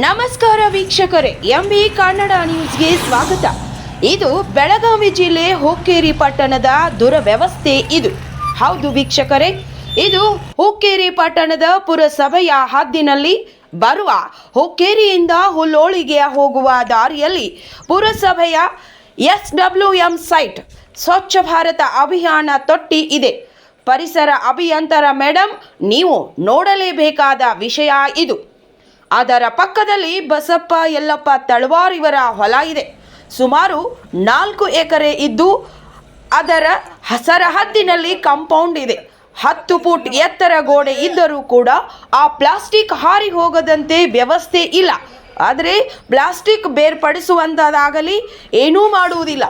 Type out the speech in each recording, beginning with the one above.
ನಮಸ್ಕಾರ ವೀಕ್ಷಕರೇ, ಎಂಬಿ ಕನ್ನಡ ನ್ಯೂಸ್ಗೆ ಸ್ವಾಗತ. ಇದು ಬೆಳಗಾವಿ ಜಿಲ್ಲೆ ಹುಕ್ಕೇರಿ ಪಟ್ಟಣದ ದುರವ್ಯವಸ್ಥೆ. ಇದು ಹೌದು ವೀಕ್ಷಕರೇ, ಇದು ಹುಕ್ಕೇರಿ ಪಟ್ಟಣದ ಪುರಸಭೆಯ ಹದ್ದಿನಲ್ಲಿ ಬರುವ ಹುಕ್ಕೇರಿಯಿಂದ ಹುಲ್ಲೋಳಿಗೆ ಹೋಗುವ ದಾರಿಯಲ್ಲಿ ಪುರಸಭೆಯ SWM ಸೈಟ್ ಸ್ವಚ್ಛ ಭಾರತ ಅಭಿಯಾನ ತೊಟ್ಟಿ ಇದೆ. ಪರಿಸರ ಅಭಿಯಂತರ ಮೇಡಮ್, ನೀವು ನೋಡಲೇಬೇಕಾದ ವಿಷಯ ಇದು. ಅದರ ಪಕ್ಕದಲ್ಲಿ ಬಸಪ್ಪ ಯಲ್ಲಪ್ಪ ತಳವಾರ್ ಇವರ ಹೊಲ ಇದೆ. ಸುಮಾರು 4 ಎಕರೆ ಇದ್ದು ಅದರ ಸರಹದ್ದಿನಲ್ಲಿ ಕಾಂಪೌಂಡ್ ಇದೆ. 10 ಫೂಟ್ ಎತ್ತರ ಗೋಡೆ ಇದ್ದರೂ ಕೂಡ ಆ ಪ್ಲಾಸ್ಟಿಕ್ ಹಾರಿ ಹೋಗದಂತೆ ವ್ಯವಸ್ಥೆ ಇಲ್ಲ. ಆದರೆ ಪ್ಲಾಸ್ಟಿಕ್ ಬೇರ್ಪಡಿಸುವಂಥದ್ದಾಗಲಿ ಏನೂ ಮಾಡುವುದಿಲ್ಲ.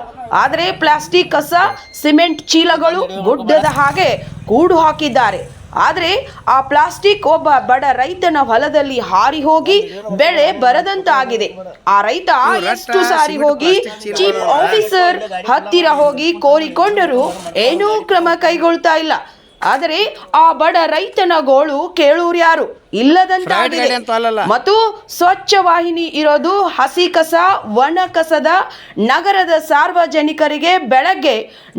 ಆದರೆ ಪ್ಲಾಸ್ಟಿಕ್ ಕಸ, ಸಿಮೆಂಟ್ ಚೀಲಗಳು ಗುಡ್ಡದ ಹಾಗೆ ಕೂಡು ಹಾಕಿದ್ದಾರೆ. ಆದರೆ ಆ ಪ್ಲಾಸ್ಟಿಕ್ ಒಬ್ಬ ಬಡ ರೈತನ ಹೊಲದಲ್ಲಿ ಹಾರಿ ಹೋಗಿ ಬೆಳೆ ಬರದಂತಾಗಿದೆ. ಆ ರೈತ ಎಷ್ಟು ಸಾರಿ ಹೋಗಿ ಚೀಫ್ ಆಫೀಸರ್ ಹತ್ತಿರ ಹೋಗಿ ಕೋರಿಕೊಂಡರೂ ಏನೂ ಕ್ರಮ ಕೈಗೊಳ್ತಾ ಇಲ್ಲ. ಆದರೆ ಆ ಬಡ ರೈತನ ಗೋಳು ಕೇಳೂರು ಯಾರು ಇಲ್ಲದಂತಾಗಿದೆ. ಮತ್ತು ಸ್ವಚ್ಛ ವಾಹಿನಿ ಇರೋದು ಹಸಿ ಕಸ, ಒಣ ಕಸದ ನಗರದ ಸಾರ್ವಜನಿಕರಿಗೆ ಬೆಳಗ್ಗೆ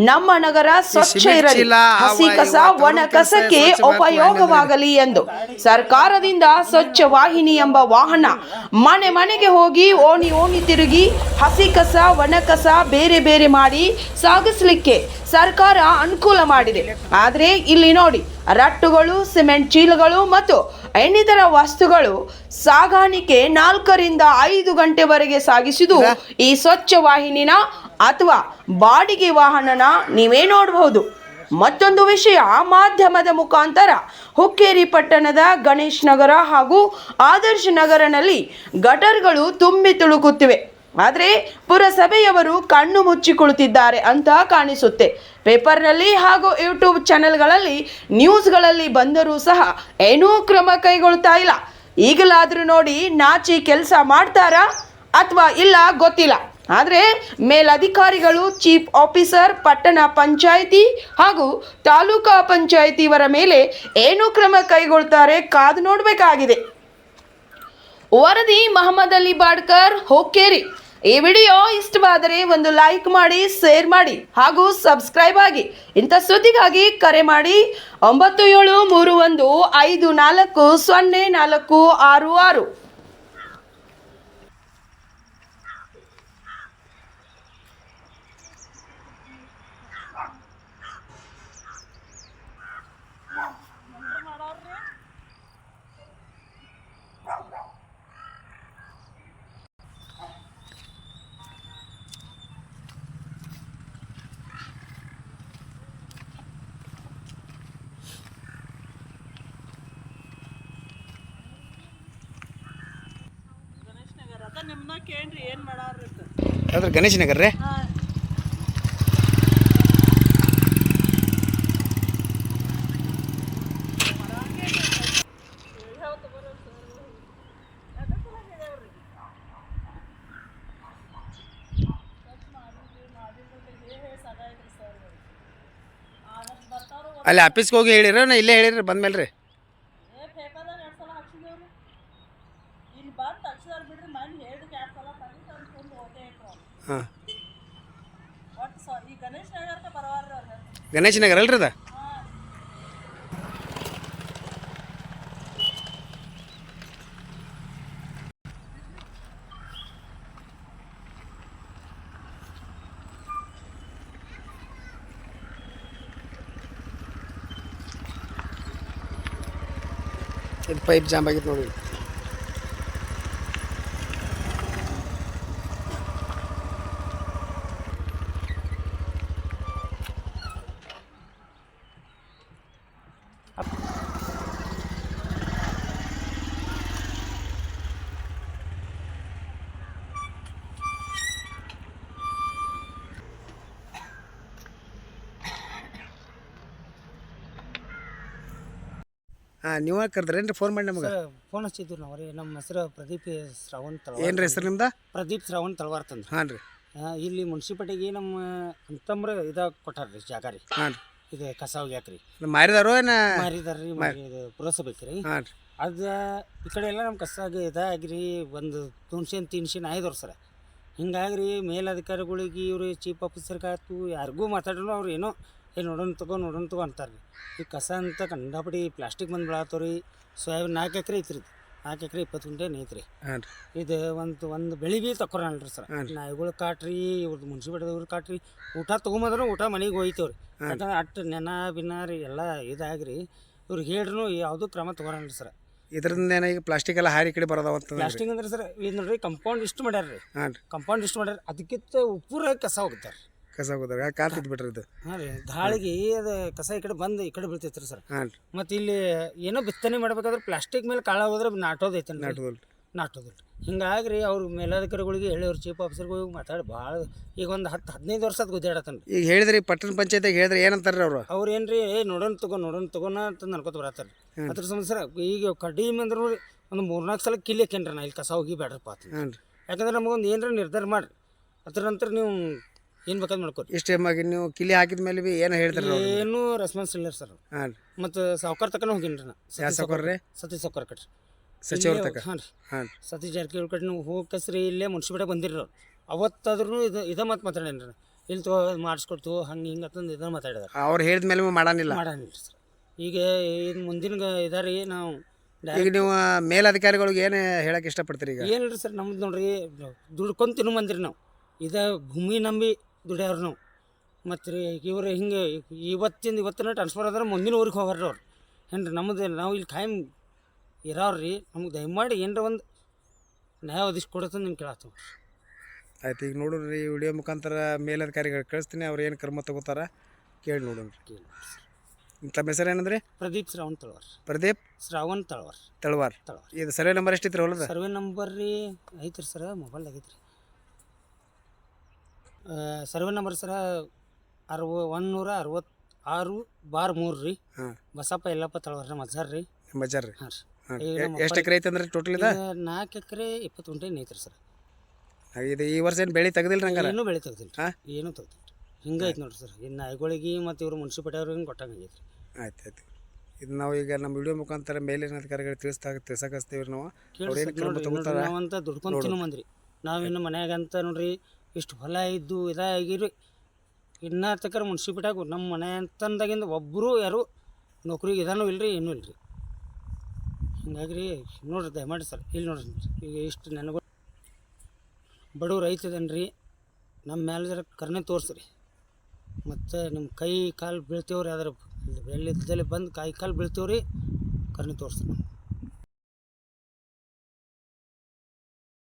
ನಮ್ಮ ನಗರ ಸ್ವಚ್ಛ ಇರಲಿ, ಹಸಿ ಕಸ ಒಣ ಕಸಕ್ಕೆ ಉಪಯೋಗವಾಗಲಿ ಎಂದು ಸರ್ಕಾರದಿಂದ ಸ್ವಚ್ಛ ವಾಹಿನಿ ಎಂಬ ವಾಹನ ಮನೆ ಮನೆಗೆ ಹೋಗಿ ಓಣಿ ತಿರುಗಿ ಹಸಿ ಕಸ ಒಣ ಕಸ ಬೇರೆ ಬೇರೆ ಮಾಡಿ ಸಾಗಿಸ್ಲಿಕ್ಕೆ ಸರ್ಕಾರ ಅನುಕೂಲ ಮಾಡಿದೆ. ಆದರೆ ಇಲ್ಲಿ ನೋಡಿ, ರಟ್ಟುಗಳು, ಸಿಮೆಂಟ್ ಚೀಲಗಳು ಮತ್ತು ಇನ್ನಿತರ ವಸ್ತುಗಳು ಸಾಗಾಣಿಕೆ 4 ರಿಂದ 5 ಗಂಟೆವರೆಗೆ ಸಾಗಿಸಿದ್ದು ಈ ಸ್ವಚ್ಛ ವಾಹಿನಿನ ಅಥವಾ ಬಾಡಿಗೆ ವಾಹನನ ನೀವೇ ನೋಡಬಹುದು. ಮತ್ತೊಂದು ವಿಷಯ, ಮಾಧ್ಯಮದ ಮುಖಾಂತರ ಹುಕ್ಕೇರಿ ಪಟ್ಟಣದ ಗಣೇಶ್ ನಗರ ಹಾಗೂ ಆದರ್ಶ ನಗರನಲ್ಲಿ ಗಟರ್ಗಳು ತುಂಬಿ ತುಳುಕುತ್ತಿವೆ. ಆದರೆ ಪುರಸಭೆಯವರು ಕಣ್ಣು ಮುಚ್ಚಿ ಕುಳಿತಿದ್ದಾರೆ ಅಂತ ಕಾಣಿಸುತ್ತೆ. ಪೇಪರ್ನಲ್ಲಿ ಹಾಗೂ ಯೂಟ್ಯೂಬ್ ಚಾನೆಲ್ಗಳಲ್ಲಿ ನ್ಯೂಸ್ಗಳಲ್ಲಿ ಬಂದರೂ ಸಹ ಏನೂ ಕ್ರಮ ಕೈಗೊಳ್ತಾ ಇಲ್ಲ. ಈಗಲಾದರೂ ನೋಡಿ ನಾಚಿ ಕೆಲಸ ಮಾಡ್ತಾರಾ ಅಥವಾ ಇಲ್ಲ ಗೊತ್ತಿಲ್ಲ. ಆದರೆ ಮೇಲಧಿಕಾರಿಗಳು, ಚೀಫ್ ಆಫೀಸರ್, ಪಟ್ಟಣ ಪಂಚಾಯಿತಿ ಹಾಗೂ ತಾಲೂಕಾ ಪಂಚಾಯಿತಿ ಇವರ ಮೇಲೆ ಏನು ಕ್ರಮ ಕೈಗೊಳ್ತಾರೆ ಕಾದು ನೋಡಬೇಕಾಗಿದೆ. ವರದಿ ಮಹಮ್ಮದ್ ಅಲಿ ಬಾಡ್ಕರ್, ಹುಕ್ಕೇರಿ. ಈ ವಿಡಿಯೋ ಇಷ್ಟವಾದರೆ ಒಂದು ಲೈಕ್ ಮಾಡಿ, ಶೇರ್ ಮಾಡಿ ಹಾಗೂ ಸಬ್ಸ್ಕ್ರೈಬ್ ಆಗಿ. ಇಂಥ ಸುದ್ದಿಗಾಗಿ ಕರೆ ಮಾಡಿ 9731540466. ಯಾವ್ದು ಗಣೇಶ ನಗರ ರೀ? ಅಲ್ಲಿ ಆಫೀಸ್ಗೆ ಹೋಗಿ ಹೇಳಿರ ನಾ ಇಲ್ಲೇ ಹೇಳಿರಿ ಬಂದ್ಮೇಲೆ ರೀ? ಹಾಂ, ಗಣೇಶ ನಗರ ಅಲ್ರಿ ಅದ? ಇದು ಪೈಪ್ ಜಾಮ್ ಆಗಿತ್ತು ನೋಡಿ. ಹಾಂ, ನೀವು ಕರೆದ್ರೇನು ರೀ? ಫೋನ್ ಮಾಡಿ ನಮ್ಗೆ ಫೋನ್ ಹಚ್ಚಿದ್ವಿ ನಾವು ರೀ. ನಮ್ಮ ಹೆಸರು ಪ್ರದೀಪ್ ಶ್ರಾವಣ್ ತಳವಾರ್. ಏನು ರೀ ಹೆಸರು ನಿಮ್ದು? ಪ್ರದೀಪ್ ಶ್ರಾವಣ್ ತಳವಾರ್ ತಂದು. ಹಾಂ ರೀ. ಇಲ್ಲಿ ಮುನ್ಸಿಪಾಲ್ಟಿಗೆ ನಮ್ಮ ಅಂತಂಬ್ರ ಇದಾಗ ಕೊಟ್ಟಾರ ರೀ ಜಾಗ ರೀ. ಹಾಂ ರೀ. ಇದು ಕಸ ಒಗ್ಯಾಕ ರೀ. ಮಾರಿದಾರೋ ಏನು ಮಾರಿದಾರ ರೀ. ಇದು ಪುರಸಭೆಗೆ ರೀ. ಹಾಂ ರೀ. ಅದು ಈ ಕಡೆ ಎಲ್ಲ ನಮ್ಮ ಕಸಾಗಿ ಇದಾಗ್ರಿ ಒಂದು 200-300 ಆಯ್ದವ್ರು ಸರ್. ಹಿಂಗಾಗಿ ಮೇಲಧಿಕಾರಿಗಳಿಗೆ ಇವ್ರು ಚೀಫ್ ಆಫೀಸರ್ಗಾಯ್ತು ಯಾರಿಗೂ ಮಾತಾಡ್ರು ಅವ್ರು ಏನೋ ನೋಡೋಣ ತಗೋ ಅಂತಾರೆ ರೀ. ಈ ಕಸ ಅಂತ ಕಂಡಾಪಡಿ ಪ್ಲಾಸ್ಟಿಕ್ ಬಂದು ಬೆಳತ್ತವ ರೀ. ಸೋಯಾಬೀನ್ 4 ಎಕರೆ ಐತ್ರಿ, 4 ಎಕರೆ 20 ಗುಂಟೆ ಐತ್ರಿ. ಹಾಂ ರೀ. ಇದು ಒಂದು ಬೆಳೆ ಭೀ ತಕ್ಕೊರಲ್ರಿ ಸರ್. ನಾಯಿಗಳು ಕಾಟ್ರಿ, ಇವ್ರದ್ದು ಮುನ್ಸಿಪಾಲ್ಟಿದವ್ರು ಕಾಟ್ರಿ, ಊಟ ತೊಗೊಂಬಂದ್ರೆ ಊಟ ಮನೆಗೆ ಹೋಯ್ತೇವ್ರಿ. ಯಾಕಂದ್ರೆ ಅಟ್ಟು ನೆನ ಬಿನ್ನಾರಿ ಎಲ್ಲ ಇದಾಗ್ರಿ ಇವ್ರಿಗೆ ಹೇಳ್ರು ಯಾವುದೂ ಕ್ರಮ ತೊಗೊರಲ್ರಿ ಸರ್. ಇದರಿಂದ ಏನೋ ಈಗ ಪ್ಲಾಸ್ಟಿಕ್ ಎಲ್ಲ ಹಾರಿ ಕಡೆ ಬರೋದಾವತ್ತ. ಪ್ಲಾಸ್ಟಿಕ್ ಅಂದ್ರೆ ಸರ್ ಇದು ನೋಡ್ರಿ ಕಂಪೌಂಡ್ ಇಷ್ಟು ಮಾಡ್ಯಾರ ರೀ. ಹಾಂ ರೀ. ಕಂಪೌಂಡ್ ಇಷ್ಟು ಮಾಡ್ಯಾರ, ಅದಕ್ಕಿಂತ ಉಪ್ಪುರ ಕಸ ಹೋಗ್ತಾರೆ. ಕಸ ಹೋಗೋದಾಗ ಕಾತಿದ್ ಬಿಟ್ರಿ ಇದು. ಹಾಂ ರೀ, ಗಾಳಿಗೆ ಅದು ಕಸ ಈ ಕಡೆ ಬಂದು ಈ ಕಡೆ ಬೀಳ್ತೈತೆ ರೀ ಸರ್. ಹಾಂ ರೀ. ಮತ್ತು ಇಲ್ಲಿ ಏನೋ ಬಿತ್ತನೆ ಮಾಡ್ಬೇಕಾದ್ರೆ ಪ್ಲಾಸ್ಟಿಕ್ ಮೇಲೆ ಕಾಳ ಹೋದ್ರೆ ನಾಟೋದೈತೆ ನಾಟೋದಿಲ್ಲ. ಹಿಂಗಾಗಿ ರೀ ಅವ್ರ ಮೇಲಧಿಕಾರಿಗಳಿಗೆ ಹೇಳಿ ಅವ್ರ ಚೀಫ್ ಆಫೀಸರ್ಗಳಿಗೆ ಮಾತಾಡಿ ಭಾಳ ಈಗ ಒಂದು 10-15 ವರ್ಷ ಅದು ಗುದ್ದಾಡತ್ತಾನ ರೀ. ಈಗ ಹೇಳಿದ್ರಿ ಪಟ್ಟಣ ಪಂಚಾಯತಿಗೆ ಹೇಳಿದ್ರೆ ಏನಂತಾರೆ ಅವರು? ಅವ್ರು ಏನು ರೀ ನೋಡೋಣ ತಗೋಣ ಅಂತ ಅನ್ಕೋತ ಬರತ್ತಾರೆ. ಅದ್ರ ಸಂಬಂಧ ಸರ್ ಈಗ ಕಡಿಮೆ ಅಂದ್ರೆ ನೋಡಿ ಒಂದು 3-4 ಸಲ ಕಿಲಿಯಕ್ಕೇನ್ರಿ ನಾ ಇಲ್ಲಿ ಕಸ ಹೋಗಿ ಬೇಡ್ರಪ್ಪ ಅಂತ. ಹಾಂ ರೀ. ಯಾಕಂದ್ರೆ ನಮಗೊಂದು ಏನರ ನಿರ್ಧಾರ ಮಾಡಿರಿ, ಅದ್ರ ನಂತರ ನೀವು ಏನು ಬೇಕಾದ್ ಮಾಡ್ಕೊರಿ. ಇಷ್ಟು ನೀವು ಕಿಲಿ ಹಾಕಿದ ಮೇಲೆ ಭೀ ಏನು ಹೇಳ್ತಾರೆ? ಏನೂ ರೆಸ್ಪಾನ್ಸ್ ಇಲ್ಲ ಸರ್. ಹಾಂ ರೀ. ಮತ್ತು ಸಾವುಕಾರ ತಕ್ಕನ ಹೋಗಿನಿ ರೀ ನಾ. ಯಾವ ಸಾವುಕಾರ? ಸತೀಶ್ ಸಾವುಕಾರ ಕಟ್ರಿ ಸಚಿವರು ತಕ್ಕ. ಹಾಂ ರೀ. ಹಾಂ. ಸತೀಶ್ ಜಾರಕಿಹೊಳಿ ಕಡೆ ನೀವು ಹೋಗಸ್ರಿ, ಇಲ್ಲೇ ಮುನ್ಸಿಪಾಲ್ಟಿ ಬಂದಿರಿ ಅವ್ರು. ಅವತ್ತಾದ್ರೂ ಇದು ಮಾತಾಡೇನ್ರಿ ಇಲ್ಲಿ ಮಾಡಿಸ್ಕೊಡ್ತು ಹಂಗೆ ಹಿಂಗೆ ಅಂತಂದು ಇದನ್ನು ಮಾತಾಡಿದಾರೆ. ಅವ್ರು ಹೇಳಿದ ಮೇಲೆ ಮಾಡಾನಿಲ್ಲ ಸರ್. ಈಗ ಇದು ಮುಂದಿನ ಇದಾರಿ ನಾವು ಈಗ ನೀವು ಮೇಲಧಿಕಾರಿಗಳಿಗೆ ಏನು ಹೇಳಕ್ಕೆ ಇಷ್ಟಪಡ್ತೀರಿ? ಈಗ ಏನಿಲ್ಲ ಸರ್, ನಮ್ದು ನೋಡ್ರಿ ದುಡ್ಕೊಂಡು ತಿನ್ನು ಬಂದಿರಿ ನಾವು. ಇದು ಭೂಮಿ ನಂಬಿ ದುಡಿಯವ್ರು ನಾವು. ಮತ್ತು ರೀ ಇವ್ರು ಹಿಂಗೆ ಇವತ್ತಿನ ಟ್ರಾನ್ಸ್ಫರ್ ಆದ್ರೆ ಮುಂದಿನ ಊರಿಗೆ ಹೋಗಾರ್ರಿ ಅವ್ರು. ಏನ್ರಿ ನಮ್ಮದು ನಾವು ಇಲ್ಲಿ ಖಾಯಂ ಇರೋವ್ರಿ. ನಮ್ಗೆ ದಯಮಾಡಿ ಏನರ ಒಂದು ನ್ಯಾಯ ಒದಗಿಸಿ ಕೊಡತ್ತ ನಿಮ್ಗೆ ಕೇಳತ್ತೀವಿ. ಆಯ್ತು, ಈಗ ನೋಡ್ರಿ ವಿಡಿಯೋ ಮುಖಾಂತರ ಮೇಲಧಿಕಾರಿಗಳು ಕಳಿಸ್ತೀನಿ, ಅವ್ರು ಏನು ಕ್ರಮ ತಗೋತಾರ ಕೇಳಿ ನೋಡೋಣ. ತಮ್ಮ ಹೆಸರು ಏನಂದ್ರೆ? ಪ್ರದೀಪ್ ಶ್ರಾವಣ್ ತಳವಾರ್. ಪ್ರದೀಪ್ ಶ್ರಾವಣ್ ತಳವಾರ್. ಇದು ಸರ್ವೆ ನಂಬರ್ ಎಷ್ಟಿತ್ತು ಹೊಲದ? ಸರ್ವೆ ನಂಬರ್ ರೀ ಐತ್ರಿ ಸರ, ಮೊಬೈಲ್ ಆಗೈತ್ರಿ. ಸರ್ವೆ ನಂಬರ್ ಸರ 166/3 ರೀ. ಹಾಂ. ಬಸಪ್ಪ ಎಲ್ಲಪ್ಪ ತಳವಾರ ಮಜಾರ್ ರೀ. ಮಜಾರ್ ರೀ. ಹಾಂ ರೀ. ಎಷ್ಟು ಎಕರೆ ಐತೆ ಅಂದ್ರೆ ಟೋಟಲ್ ಇದೆ? 4 ಎಕರೆ 20 ಗುಂಟೆ ಐತ್ರಿ ಸರ್. ಇದು ಈ ವರ್ಷ ಏನು ಬೆಳೆ ತೆಗ್ದಿಲ್ಲ ನಂಗಾರ? ಏನೂ ಬೆಳೆ ತೆಗ್ದಿಲ್ಲ. ಏನೂ ತೆಗ್ದಿಲ್ಲ. ಹಿಂಗೆ ಐತೆ ನೋಡ್ರಿ ಸರ್. ಇನ್ನು ನಾಯಿಗಳಿಗೆ ಮತ್ತು ಇವರು ಮುನ್ಸಿಪಾಲ್ಟಿ ಅವ್ರಿಗೆ ಕೊಟ್ಟಂಗೆ ಆಗೈತೆ ರೀ. ಆಯ್ತು. ಇದು ನಾವು ಈಗ ನಮ್ಮ ವಿಡಿಯೋ ಮುಖಾಂತರ ಮೇಲಿನ ಅಧಿಕಾರಿಗಳು ತಿಳಿಸಕಸ್ತೀವಿ ನಾವು. ನಾವಂತ ದುಡ್ಕೊಂಡು ತಿನ್ನೋ ಮಂದ್ರಿ ನಾವಿನ್ನು ಮನ್ಯಾಗಂತ ನೋಡ್ರಿ ಇಷ್ಟು ಹೊಲ ಇದ್ದು ಇದಾಗಿರಿ. ಇನ್ನೂ ತಕ್ಕ ಮುನ್ಸಿಪಾಲ್ಟಿಯಾಗ ನಮ್ಮ ಮನೆ ಅಂತಂದಾಗಿಂದ ಒಬ್ಬರು ಯಾರು ನೌಕರಿಗೆ ಇದಾನೂ ಇಲ್ಲರಿ, ಏನೂ ಇಲ್ಲರಿ. ಹಿಂಗಾಗಿ ರೀ ನೋಡ್ರಿ ದಯಮಾಡಿ ಸರ್ ಇಲ್ಲಿ ನೋಡ್ರಿ ಈಗ ಇಷ್ಟು ನನಗೂ ಬಡವ್ರು ರೈತದೇನು ರೀ, ನಮ್ಮ ಮೇಲೆ ಜರ ಕರುಣೆ ತೋರಿಸ್ರಿ. ಮತ್ತು ನಿಮ್ಮ ಕೈ ಕಾಲು ಬೀಳ್ತೇವ್ರಿ, ಅದ್ರ ಬೆಳ್ಳಿದ್ದಲ್ಲಿ ಬಂದು ಕೈ ಕಾಲು ಬೀಳ್ತೇವ್ರಿ, ಕರುಣೆ ತೋರಿಸ್ರಿ ನಾವು.